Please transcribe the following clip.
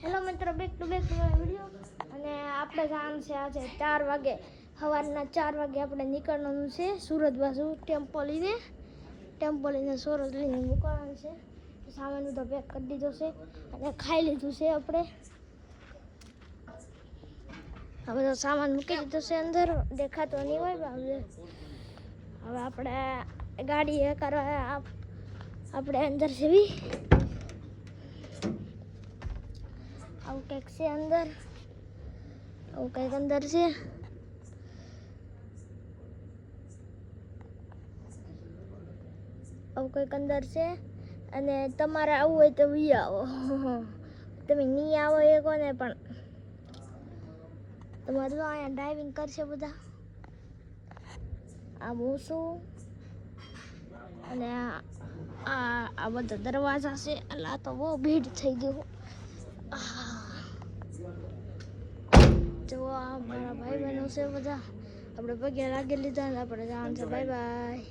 Hello મિત્રો, back to video. અને આપણે જવાનું છે આજે 4 વાગે, સવારના 4 વાગે આપણે નીકળવાનું છે સુરત બાજુ. ટેમ્પો લઈને સુરત લઈને મૂકવાનું છે. સામાન બધો પેક કરી દીધો છે અને ખાઈ લીધું છે આપણે. આ બધો સામાન મૂકી દીધો છે અંદર, દેખાતો નહીં હોય. હવે આપણે ગાડી એ કરવા આપણે અંદર જવી. આવું કંઈક છે અંદર, આવું કંઈક અંદર છે. આવું કંઈક અંદર છે. અને તમારે આવવું હોય તો વી આવો. તમે નહીં આવો એ કોને પણ તમારે તો અહીંયા ડ્રાઇવિંગ કરશે બધા. આ હું છું અને આ બધા દરવાજા છે. એટલે આ તો બહુ ભીડ થઈ ગયું. જો આ મારા ભાઈ બહેનો છે બધા. આપણે પગે લાગી લીધા અને આપણે જવાનું છે. Bye bye.